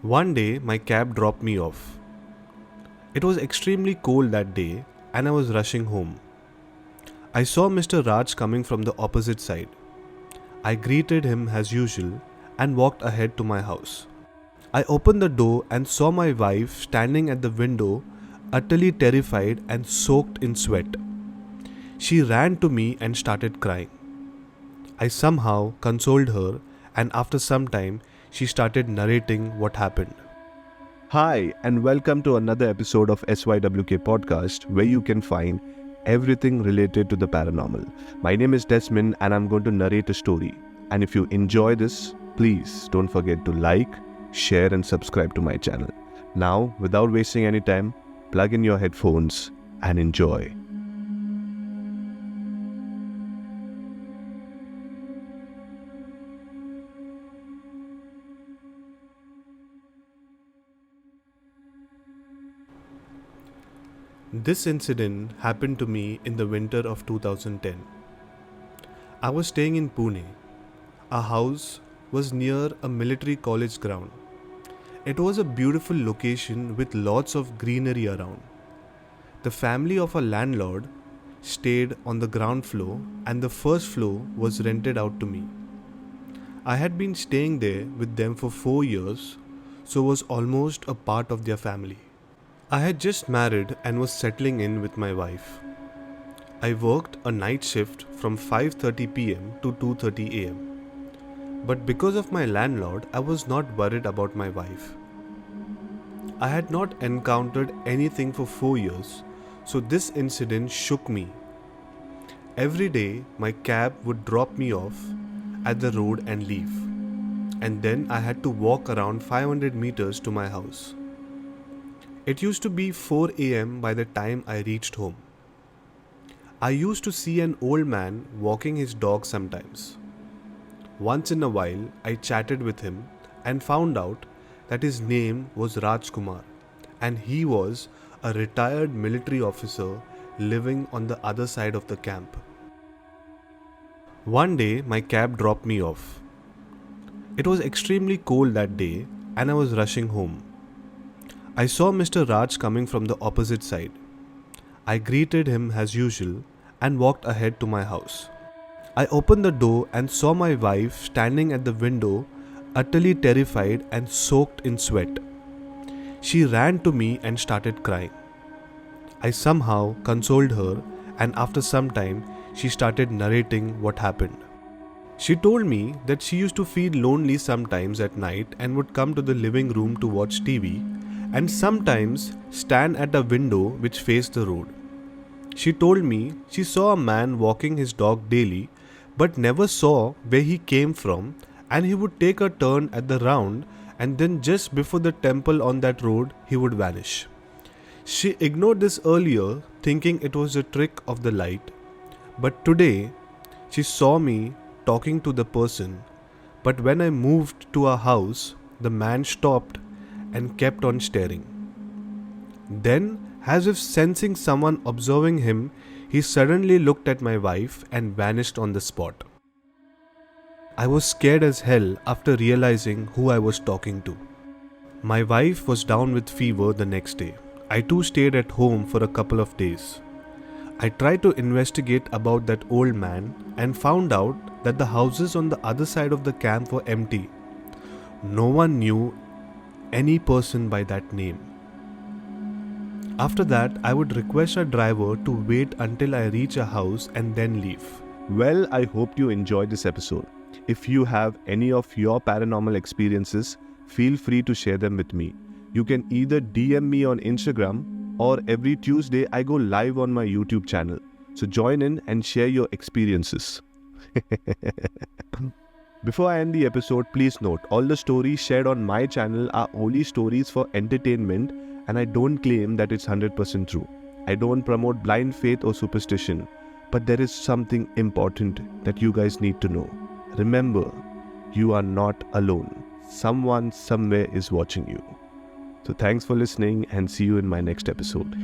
One day, my cab dropped me off. It was extremely cold that day and I was rushing home. I saw Mr. Raj coming from the opposite side. I greeted him as usual and walked ahead to my house. I opened the door and saw my wife standing at the window, utterly terrified and soaked in sweat. She ran to me and started crying. I somehow consoled her, and after some time, she started narrating what happened. Hi, and welcome to another episode of SYWK Podcast, where you can find everything related to the paranormal. My name is Desmond, and I'm going to narrate a story. And if you enjoy this, please don't forget to like, share, and subscribe to my channel. Now, without wasting any time, plug in your headphones and enjoy. This incident happened to me in the winter of 2010. I was staying in Pune. Our house was near a military college ground. It was a beautiful location with lots of greenery around. The family of a landlord stayed on the ground floor and the first floor was rented out to me. I had been staying there with them for 4 years, so was almost a part of their family. I had just married and was settling in with my wife. I worked a night shift from 5:30 p.m. to 2:30 a.m. But because of my landlord, I was not worried about my wife. I had not encountered anything for 4 years, so this incident shook me. Every day, my cab would drop me off at the road and leave. And then I had to walk around 500 meters to my house. It used to be 4 a.m. by the time I reached home. I used to see an old man walking his dog sometimes. Once in a while, I chatted with him and found out that his name was Raj Kumar and he was a retired military officer living on the other side of the camp. One day, my cab dropped me off. It was extremely cold that day and I was rushing home. I saw Mr. Raj coming from the opposite side. I greeted him as usual and walked ahead to my house. I opened the door and saw my wife standing at the window, utterly terrified and soaked in sweat. She ran to me and started crying. I somehow consoled her, and after some time, she started narrating what happened. She told me that she used to feel lonely sometimes at night and would come to the living room to watch TV and sometimes stand at a window which faced the road. She told me she saw a man walking his dog daily but never saw where he came from, and he would take a turn at the round and then just before the temple on that road he would vanish. She ignored this earlier, thinking it was a trick of the light, but today she saw me talking to the person, but when I moved to our house, the man stopped and kept on staring. Then, as if sensing someone observing him, he suddenly looked at my wife and vanished on the spot. I was scared as hell after realizing who I was talking to. My wife was down with fever the next day. I too stayed at home for a couple of days. I tried to investigate about that old man and found out that the houses on the other side of the camp were empty. No one knew any person by that name. After that, I would request a driver to wait until I reach a house and then leave. Well, I hope you enjoyed this episode. If you have any of your paranormal experiences, feel free to share them with me. You can either DM me on Instagram or every Tuesday I go live on my YouTube channel. So join in and share your experiences. Before I end the episode, please note, all the stories shared on my channel are only stories for entertainment and I don't claim that it's 100% true. I don't promote blind faith or superstition, but there is something important that you guys need to know. Remember, you are not alone. Someone somewhere is watching you. So thanks for listening and see you in my next episode.